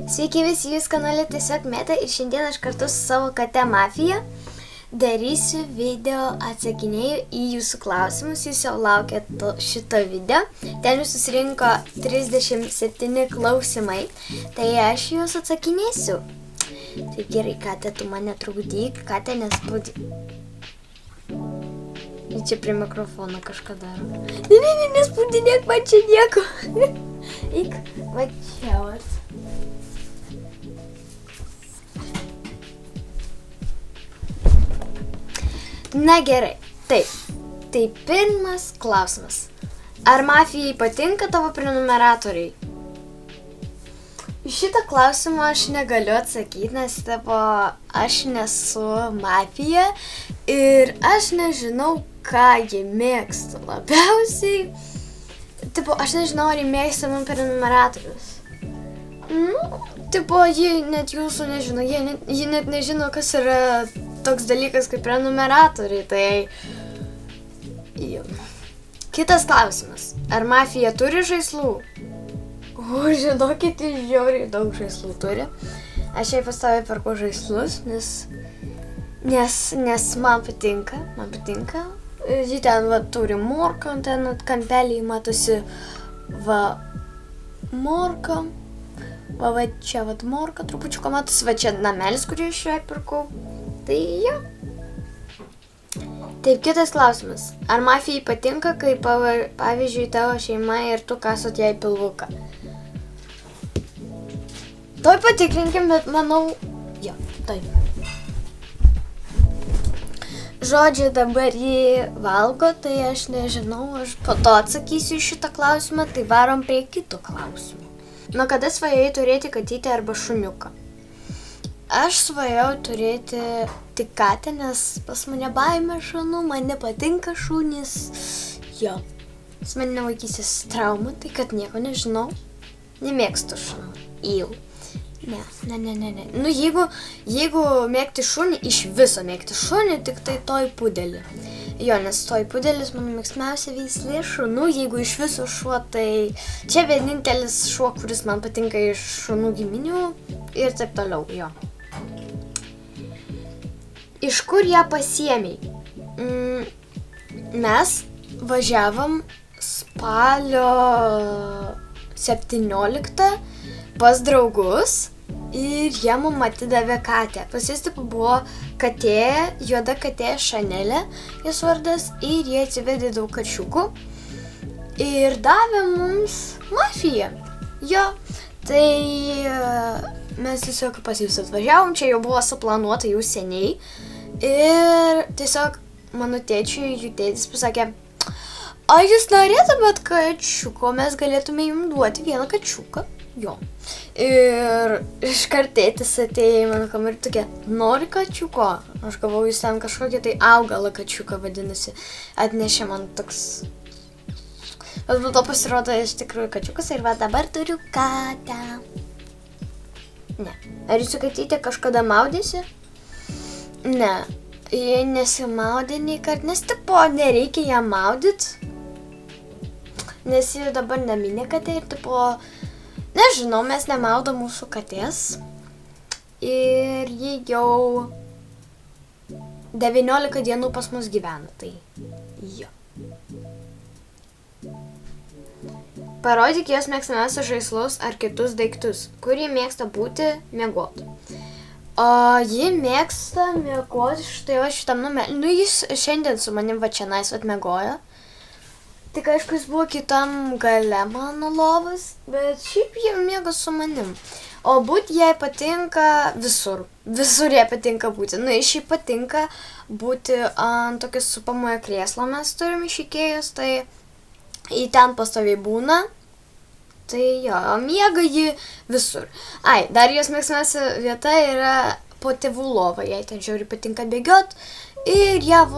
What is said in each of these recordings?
Sveiki visi, jūs kanale tiesiog Meta ir šiandien aš kartu su savo kate Mafija darysiu video atsakinėju į jūsų klausimus. Jūs jau laukėt šito video. Ten jūs susirinko 37 klausimai, tai aš jūs atsakinėsiu. Tai gerai, kate, tu mane trukdyk, kate nespaudyk. Čia prie mikrofono kažką daro. Ne, nespaudinėk man čia nieko. Eik, va čia vat. Na gerai, taip. Tai pirmas klausimas. Ar Mafijai patinka tavo prenumeratoriai? Šitą klausimą aš negaliu atsakyti, nes aš nesu Mafija ir aš nežinau, ką jie mėgsta labiausiai. Aš nežinau, ar jie mėgsta man prenumeratorius. Jie net jūsų nežino, jie net nežino, kas yra toks dalykas kaip prenumeratoriai, tai... Kitas klausimas. Ar Mafija turi žaislų? Žinokit, žiauriai daug žaislų turi. Aš jai pastoviai perku žaislus, nes man patinka. Ji ten turi morką, ten kampelį matosi morką. Va čia morka, trupučiuką matosi, va čia namelis, kurį aš jai pirkau. Tai jo. Taip, kitas klausimas. Ar Mafijai patinka, kai pavyzdžiui tavo šeima ir tu kasot jai pilvuką? Tuoj patikrinkim, bet manau, jo, taip. Žodžiu, dabar jį valgo, tai aš nežinau, aš po to atsakysiu šitą klausimą, tai varom prie kito klausimo. Nuo kada svajojai turėti katytę arba šuniuką? Aš svajojau turėti tik katę, nes pas mane baimė šunų, man nepatinka šunys. Jo, pas mane vaikystės trauma, tai kad nieko nežinau. Nemėgstu šunų. Ne. Jeigu mėgti šunį, iš viso mėgti šunį, tik tai toj pudelį. Jo, nes toj pudelis mano mėgstamiausia veislė šunų, jeigu iš viso šuo, tai čia vienintelis šuo, kuris man patinka iš šunų giminių ir taip toliau, jo. Iš kur ją pasiėmei? Mes važiavom spalio 17 pas draugus ir jie mum atidavė katę. Pas jis buvo katė, juoda katė Šanelė, jos vardas, ir jie atsivedė daug kačiukų ir davė mums Mafiją. Jo, tai mes tiesiog pas jus atvažiavom, čia jau buvo suplanuota jau seniai. Ir tiesiog mano tėčiui, jų tėtis pasakė, ar jūs norėtumėt kačiuko, mes galėtume jums duoti vieną kačiuką. Jo. Ir iškart tėtis atėjo į mano kamerį tokia, nori kačiuko? Aš galvojau, jūs ten kažkokią tai augalą kačiuką vadinasi. Atnešė man toks. Bet po to pasirodo iš tikrųjų kačiukas ir va dabar turiu katę. Ne. Ar jūsų katytė kažkada maudėsi? Ne. Jie nesimaudė nei kart, nes nereikia ją maudyt. Nes ji dabar naminė katė ir nežinau, mes nemaudom mūsų katės. Ir ji jau 19 dienų pas mus gyvena, tai jo. Parodyk jos mėgstamiausius žaislus ar kitus daiktus, kur ji mėgsta būti miegoti. O ji mėgsta miegoti štai va šitam numelį. Jis šiandien su manim va čia miegojo. Tik aišku, jis buvo kitam gale mano lovas, bet šiaip jie miega su manim. O būti jai patinka visur. Visur jai patinka būti. Šiaip patinka būti ant tokio supamojo krėslo, mes turim iš Ikėjos, tai į ten pastoviai būna. Tai jo, miega ji visur. Dar jos mėgstamiausia vieta yra po tėvų lova, jai ten žiauriai patinka bėgiot. Ir ją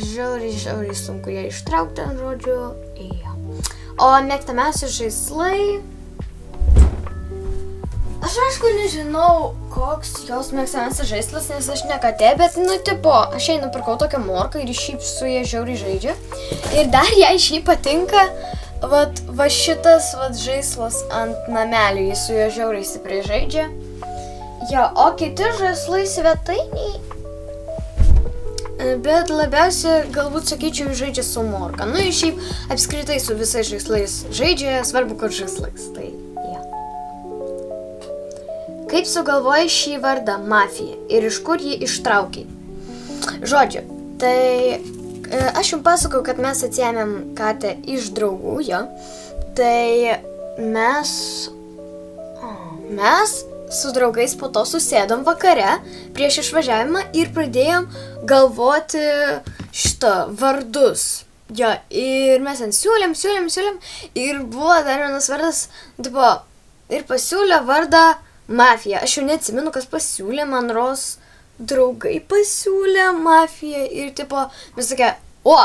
žiauriai sunku ją ištraukti, žodžiu. Ja. O mėgstamiausi žaislai... Aš aišku nežinau, koks jos mėgstamiausias žaislas, nes aš ne katė, bet aš jai nupirkau tokią morką ir šiaip su jie žiauriai žaidžia. Ir dar jai šiaip patinka va šitas žaislas ant namelio, jis su juo žiauriai stipriai žaidžia. Jo, o kiti žaislai svetainiai, bet labiausiai galbūt sakyčiau žaidžia su Morka. Nu ir šiaip apskritai su visais žaislais žaidžia, svarbu, kad žaislais. Tai ja. Kaip sugalvojai šį vardą Mafija ir iš kur jį ištraukei? Žodžiu, tai aš jums pasakau, kad mes atsiėmėm katę iš draugų, jo. Tai mes su draugais po to susėdom vakare prieš išvažiavimą ir pradėjom galvoti vardus. Jo, ir mes ant siūlėm ir buvo dar vienas vardas, tipo, ir pasiūlė vardą Mafija. Aš jau neatsimenu, kas pasiūlė, man rodos draugai pasiūlė Mafija ir tipo, mes sakė, o,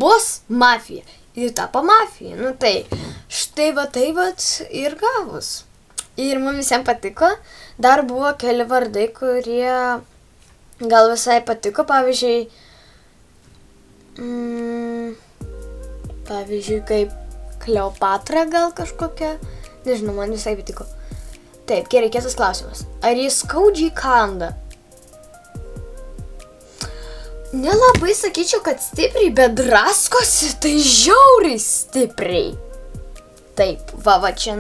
bus Mafija. Ir tapo Mafija. Nu tai, štai va ir gavus. Ir mums visiems patiko. Dar buvo keli vardai, kurie gal visai patiko. Pavyzdžiui, kaip Kleopatra gal kažkokia. Nežinau, man visai patiko. Taip, gerai, kitas klausimas. Ar jis skaudžiai kanda? Nelabai sakyčiau, kad stipriai, bet draskosi, tai žiauriai stipriai. Taip, va čia,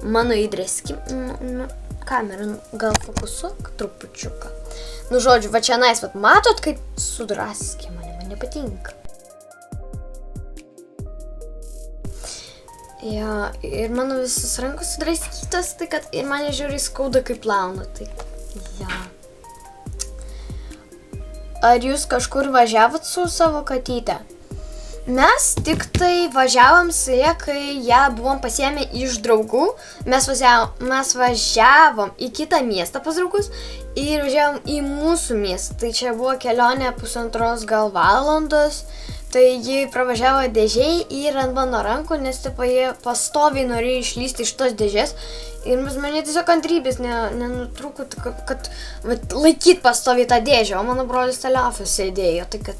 mano įdrėski, kamerą gal fokusuok trupučiuką. Nu, žodžiu, va čia, matot, kaip sudraskė man nepatinka. Ja, ir mano visas rankos sudraskytos, tai kad ir mane žiauriai skauda, kaip plaunu, tai ja. Ar jūs kažkur važiavot su savo katyte? Mes tik tai važiavom su ją, kai ją buvom pasiėmę iš draugų. Mes važiavom į kitą miestą pas draugus ir važiavom į mūsų miestą. Tai čia buvo kelionė 1,5 gal valandos. Tai ji pravažiavo dėžėj ir ant mano rankų, nes tipo jie pastoviai norėjo išlysti iš tos dėžės. Ir mane tiesiog kantrybės nenutrūko, kad laikyt pastoviai tą dėžę, o mano brolis telefas sėdėjo, tai kad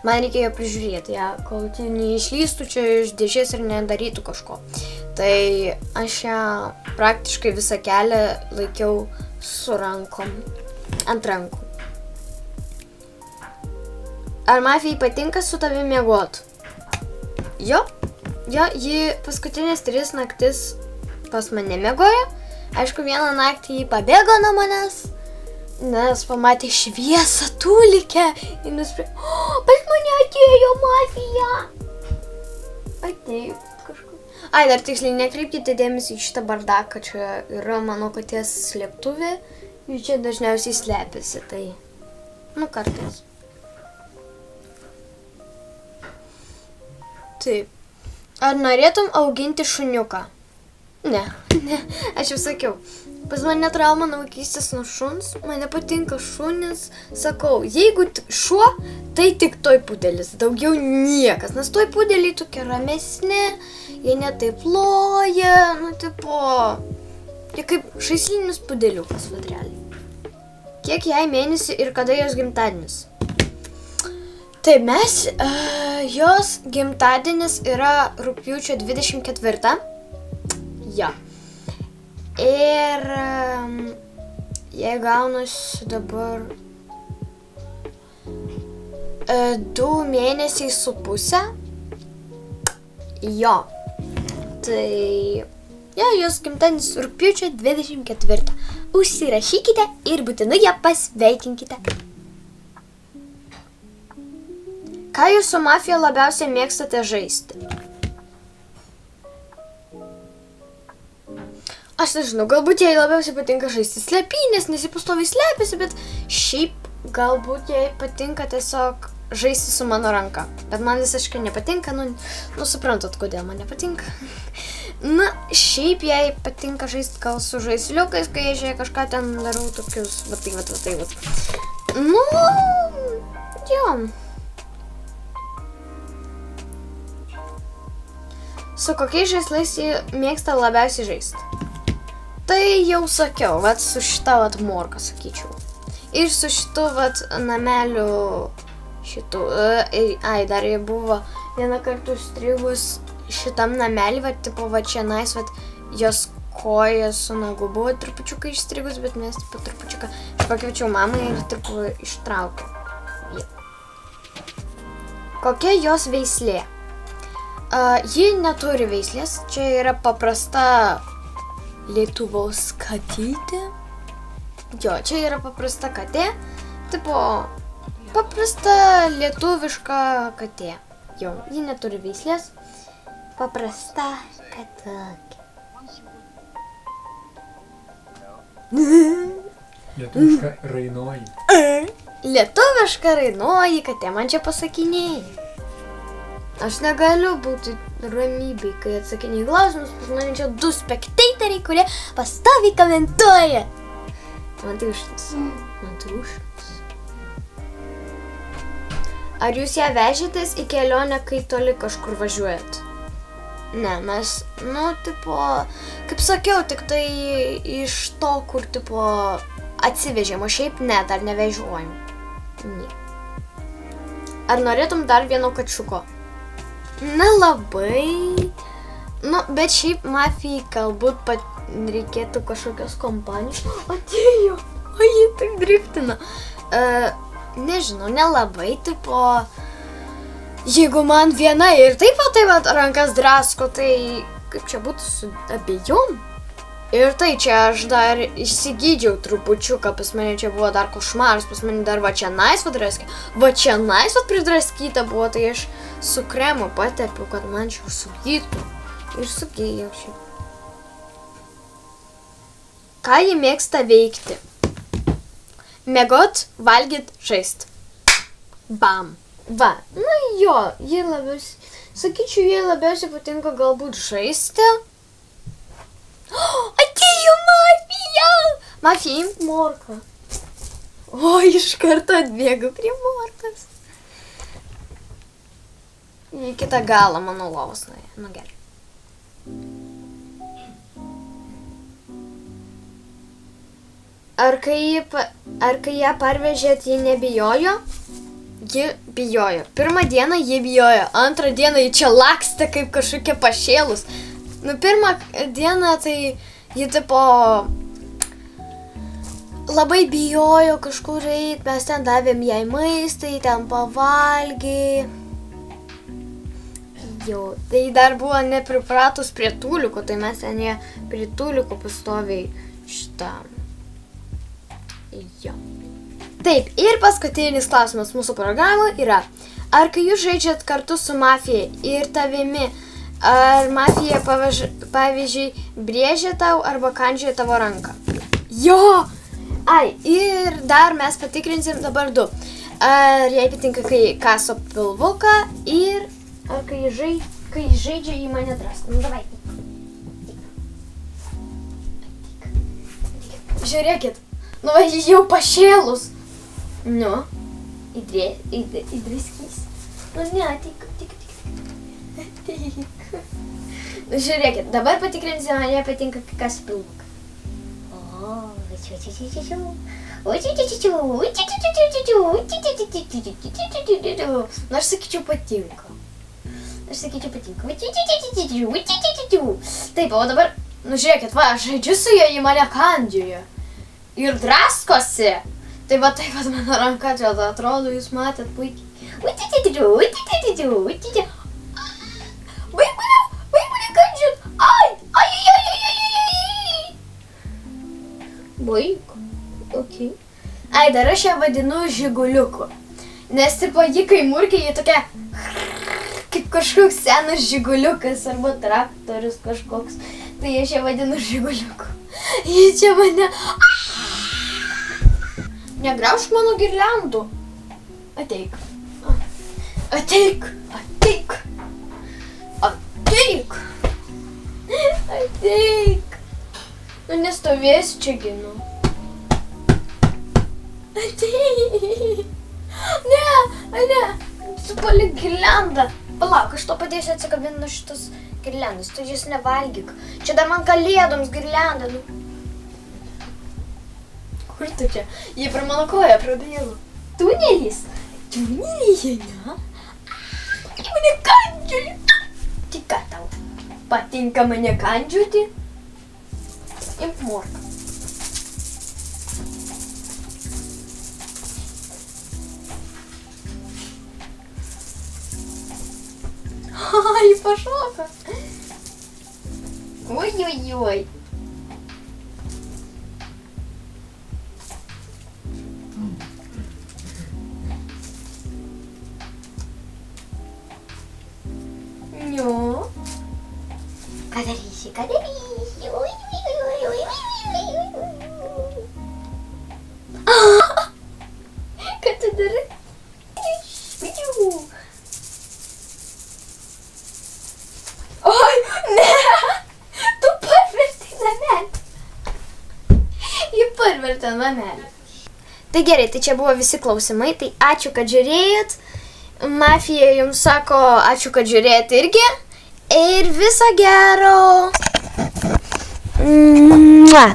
man reikėjo prižiūrėti ją, kol neišlystų čia iš dėžės ir nedarytų kažko. Tai aš ją praktiškai visą kelią laikiau su rankom, ant rankų. Ar Mafijai patinka su tavimi miegot? Jo, ji paskutinės 3 naktis pas mane miegojo. Aišku, vieną naktį ji pabėgo nuo manęs, nes pamatė šviesą tūlikę ir nusprendė, pas mane atėjo Mafija. Atėjo kažkur. Ai, dar tiksliai nekreipkite dėmesį į šitą bardaką, čia yra mano katės slėptuvė ir čia dažniausiai slepiasi, tai, kartais. Taip. Ar norėtum auginti šuniuką? Ne, aš jau sakiau. Pas mane trauma nuo vaikystės nuo šuns, man nepatinka šunis. Sakau, jeigu šuo, tai tik toj pudelis, daugiau niekas. Nes toj pudeliai tokie ramesni, jie netaip loja, jie kaip žaislinis pudeliukas vadreliai. Kiek jai mėnesį ir kada jos gimtadienis? Tai jos gimtadienis yra rugpjūčio 24. Ja. Ir jie gaunasi dabar 2 mėnesiai su pusę. Jo. Tai jos gimtadienis rugpjūčio 24. Užsirašykite ir būtinai ją pasveikinkite. Ką jūs su Mafija labiausiai mėgstate žaisti? Aš nežinau, galbūt jai labiausiai patinka žaisti slėpynės, nes jie pastoviai slepiasi, bet šiaip galbūt jai patinka tiesiog žaisti su mano ranka. Bet man visiškai nepatinka, suprantat, kodėl man nepatinka. Šiaip jai patinka žaisti gal su žaisliukais, kai aš jai kažką ten darau tokius, va tai. Jo. Su kokiais žaislais jį mėgsta labiausiai žaisti? Tai jau sakiau, su šita morka, sakyčiau. Ir su šitu nameliu, dar buvo vieną kartą užstrigus šitam namelį, va, tipo, va čia nais, va, jos koja su nagu buvo trupučiuką išstrigus, bet mes, tipo, trupučiuką pakviečiau mamą ir, tipo, ištraukiau. Ja. Kokia jos veislė? Ji neturi veislės, čia yra paprasta Lietuvos katytė. Jo, čia yra paprasta katė, tipo, paprasta lietuviška katė. Jo, ji neturi veislės, paprasta katė. Lietuviška rainoji. Lietuviška rainoji katė, man čia pasakinėjai. Aš negaliu būti ramybėj, kai atsakinėjai klausimus, pas mane čia 2 spektatoriai, kurie pastoviai komentuoja. Man tai užtas. Ar jūs ją vežėtės į kelionę, kai toli kažkur važiuojat? Ne, mes, tipo, kaip sakiau, tik tai iš to, kur, tipo, atsivežėm, o šiaip ne, dar nevežiuojam. Ne. Ar norėtum dar vieno kačiuko? Nelabai. Bet šiaip mafijai galbūt reikėtų kažkokios kompanijos. Atėjo, o jį taip driftina. Nežinau, nelabai, tipo, jeigu man viena ir taip rankas drasko, tai kaip čia būtų su abiejom? Ir tai čia aš dar išsigydžiau trupučiuką, pas mane čia buvo dar košmaras, pas mane dar va čia nais pridraskyta buvo, tai aš su kremu patepiau, kad man čia sugytų. Ir sugėjau šiaip. Ką ji mėgsta veikti? Miegot, valgyt, žaist. Bam. Va, jo, ji labiausiai, sakyčiau, jai labiausiai patinka galbūt žaisti. Atėjo mafija! Mafija, imk morką. O, iš karto atbėgu prie morkas. Į kitą galą mano lovos nuėjo. Nu gerai. Ar kai ją parvežėt, ji nebijojo? Ji bijojo. Pirmą dieną ji bijojo, antrą dieną ji čia lakstė kaip kažkokia pašėlus. Pirmą dieną tai ji tipo labai bijojo kažkur eit, mes ten davėm jai maistą, ten pavalgė. Jo, tai dar buvo nepripratus prie tūliuko, tai mes ten ją prie tūliuko pastoviai šitą. Jo. Taip, ir paskutinis klausimas mūsų programoje yra, ar kai jūs žaidžiat kartu su mafija ir tavimi, ar mafija, pavyzdžiui, brėžia tau arba kandžioja tavo ranką? Jo! Ai, ir dar mes patikrinsim dabar 2. Ar jai patinka, kai kaso pilvuką ir ar kai žaidžia į mane drasko. Davai. Žiūrėkit, jau pašėlus. Įdraskys. Ne, ateik. Žiūrėkit, dabar patikrinsim, ar jai patinka kas pilvuką. Aš sakyčiau patinka. Taip, o dabar, žiūrėkit, va, aš žaidžiu su ja, ji mane kandžioja. Ir draskosi. Tai va, taip pat mano ranka čia atrodo, jūs matėt puikiai. Vaikulė kandžiot. Ai. Vaiko. Okay. Ai, dar aš ją vadinu žiguliuku. Nes, tipo, ji kai murkia, ji tokia kaip kažkoks senas žiguliukas arba traktorius kažkoks. Tai aš ją vadinu žiguliuku. Ji čia mane... Negraužk mano girliandų. Ateik. Nestovėsiu čia ginu. Ateik. Ne. Supalik girliandą. Palauk, aš to padėsiu atsikabinti nuo šitos girliandos. Tu jis nevalgyk. Čia dar man kalėdoms girliandą. Kur tu čia? Jie per mano koją prabėgo. Tunelis, ne? mane kandžioji. Tik ką tau? Patinka mane kandžioti? Imk morką. Ai, pašoka. Oi, oi, oi. Niu. Ką darysi, ką darysi? Oi, oi, oi, oi, oi. Ką tu darai? Oi, ne! Tu parvertei namelį. Ji parvertė namelį. Tai gerai, tai čia buvo visi klausimai. Tai ačiū, kad žiūrėjot. Mafija jums sako, ačiū, kad žiūrėjot irgi. Ir viso gero. Mua.